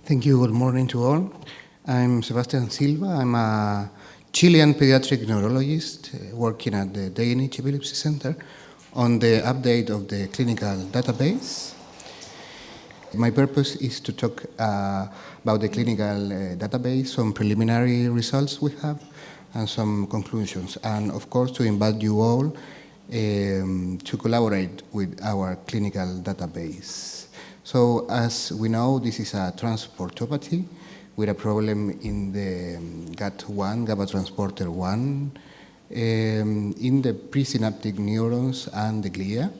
Thank you. Good morning to all. I'm Sebastian Silva. I'm a Chilean pediatric neurologist working at the DNH Epilepsy Center on the update of the clinical database. My purpose is to talk about the clinical database, some preliminary results we have, and some conclusions, and of course to invite you all to collaborate with our clinical database. So as we know, this is a transportopathy with a problem in the GAT1, GABA transporter 1, in the presynaptic neurons and the glia.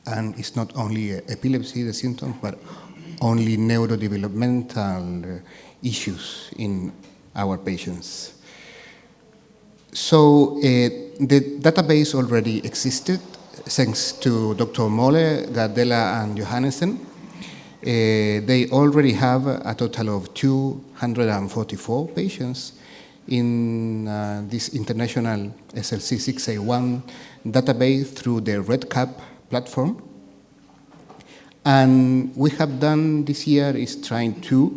And it's not only epilepsy, the symptoms, but only neurodevelopmental issues in our patients. So the database already existed thanks to Dr. Molle, Gardella, and Johannessen. They already have a total of 244 patients in this international SLC6A1 database through the REDCap platform. And we have done this year is trying to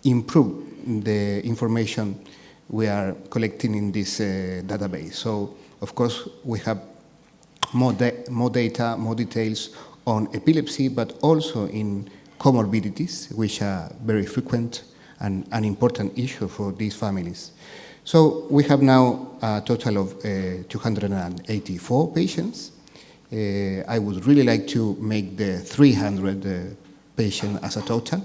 improve the information we are collecting in this database. So, of course, we have more data, more details on epilepsy, but also in comorbidities, which are very frequent and an important issue for these families. So we have now a total of 284 patients. I would really like to make the 300 patient as a total.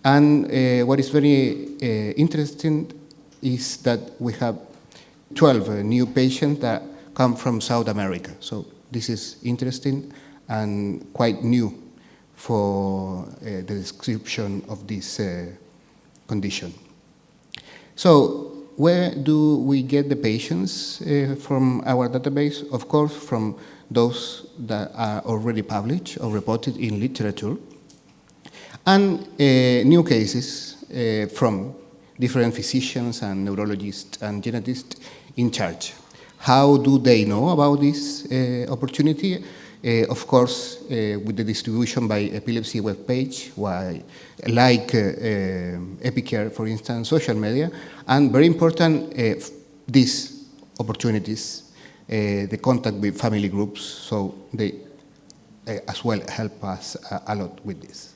And what is very interesting is that we have 12 new patients that come from South America. So this is interesting and quite new for the description of this condition. So where do we get the patients from our database? Of course, from those that are already published or reported in literature, and new cases from different physicians and neurologists and geneticists in charge. How do they know about this opportunity? Of course, with the distribution by epilepsy webpage, like Epicare, for instance, social media, and very important, these opportunities, the contact with family groups, so they as well help us a lot with this.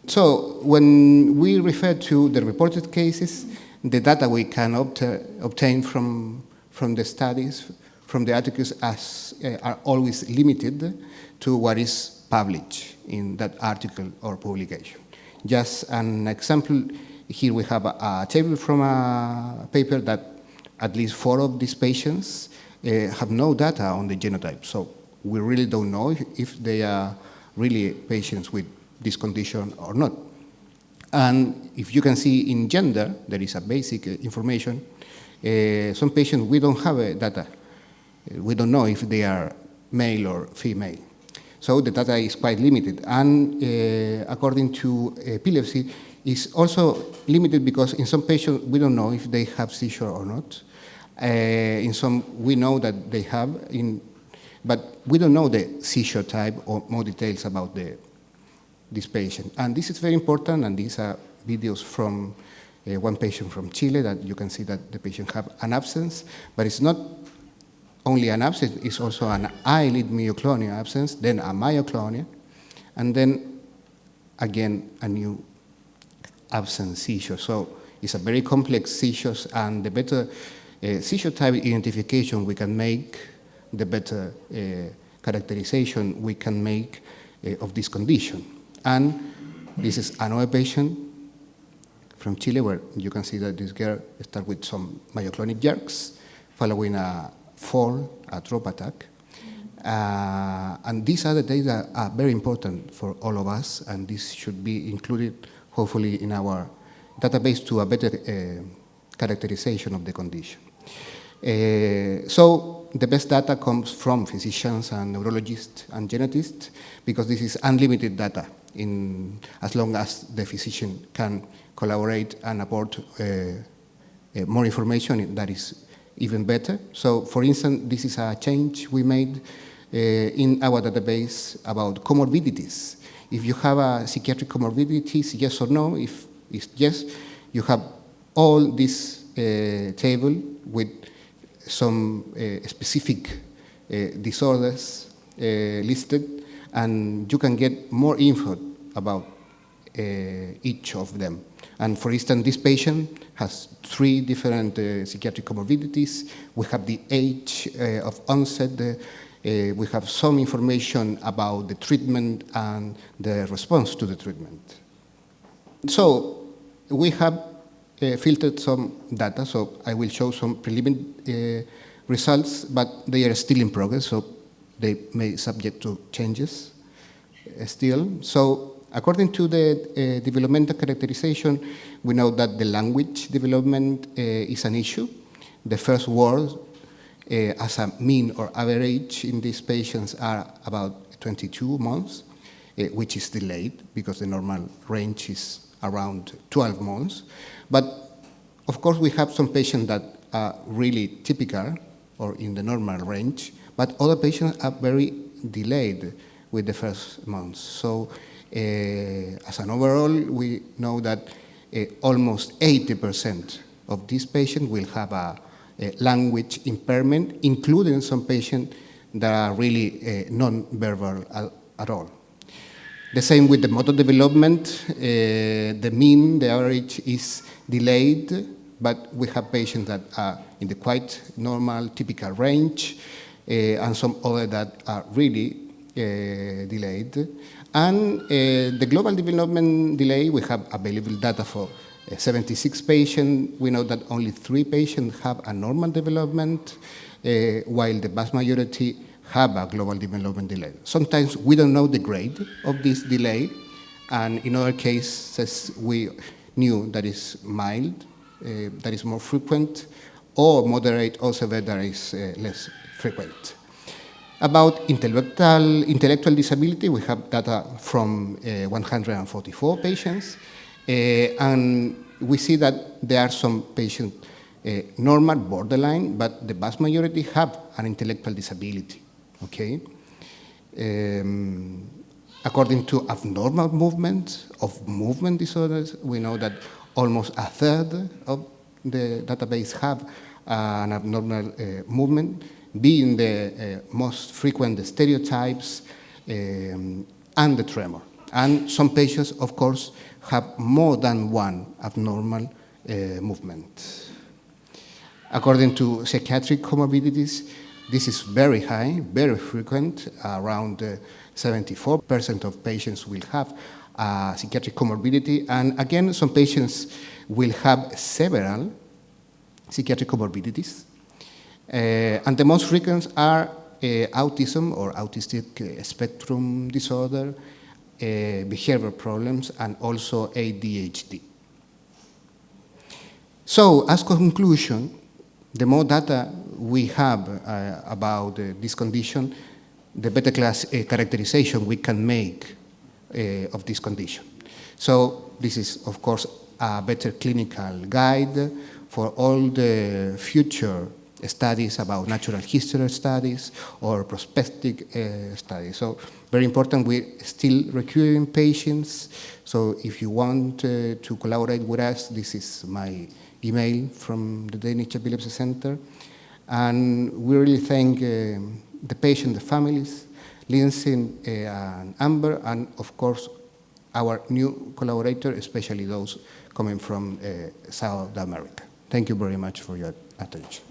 So when we refer to the reported cases, the data we can obtain from the studies, from the articles, are always limited to what is published in that article or publication. Just an example, here we have a table from a paper that at least 4 of these patients have no data on the genotype. So we really don't know if they are really patients with this condition or not. And if you can see in gender, there is a basic information. Some patients, we don't have data. We don't know if they are male or female. So the data is quite limited. And according to epilepsy, it's also limited because in some patients, we don't know if they have seizure or not. In some, we know that they have, but we don't know the seizure type or more details about this patient. And this is very important, and these are videos from one patient from Chile that you can see that the patient have an absence, but it's not only an absence, it's also an eyelid myoclonia absence, then a myoclonia, and then again a new absence seizure. So it's a very complex seizures, and the better seizure type identification we can make, the better characterization we can make of this condition. And this is another patient from Chile where you can see that this girl starts with some myoclonic jerks following a fall, a drop attack. And these are the data that are very important for all of us, and this should be included, hopefully, in our database to a better characterization of the condition. So the best data comes from physicians and neurologists and geneticists, because this is unlimited data, as long as the physician can collaborate and apport more information, that is even better. So, for instance, this is a change we made in our database about comorbidities. If you have a psychiatric comorbidities, yes or no. If it's yes, you have all this table with some specific disorders listed, and you can get more info about each of them. And for instance, this patient has 3 different psychiatric comorbidities. We have the age of onset. We have some information about the treatment and the response to the treatment. So we have filtered some data. So I will show some preliminary results, but they are still in progress, so they may subject to changes still. So according to the developmental characterization, we know that the language development is an issue. The first word, as a mean or average in these patients, are about 22 months, which is delayed because the normal range is around 12 months. But of course, we have some patients that are really typical or in the normal range, but other patients are very delayed with the first months. So as an overall, we know that almost 80% of these patients will have a language impairment, including some patients that are really non-verbal at all. The same with the motor development. The mean, the average is delayed, but we have patients that are in the quite normal, typical range, and some other that are really delayed. And the global development delay, we have available data for 76 patients. We know that only 3 patients have a normal development, while the vast majority have a global development delay. Sometimes we don't know the grade of this delay, and in other cases we knew that is mild, that is more frequent, or moderate or severe that is less frequent. About intellectual disability, we have data from 144 patients, and we see that there are some patients normal, borderline, but the vast majority have an intellectual disability. Okay. According to abnormal movement of movement disorders, we know that almost a third of the database have an abnormal movement, being the most frequent the stereotypes and the tremor. And some patients, of course, have more than one abnormal movement. According to psychiatric comorbidities, this is very high, very frequent. Around 74% of patients will have a psychiatric comorbidity. And again, some patients will have several psychiatric comorbidities. And the most frequent are autism or autistic spectrum disorder, behavioral problems, and also ADHD. So, as conclusion, the more data we have about this condition, the better characterization we can make of this condition. So this is, of course, a better clinical guide for all the future studies about natural history studies or prospective studies. So very important, we're still recruiting patients. So if you want to collaborate with us, this is my email from the Danish Epilepsy Center. And we really thank the patient, the families, Lindsay and Amber, and of course our new collaborator, especially those coming from South America. Thank you very much for your attention.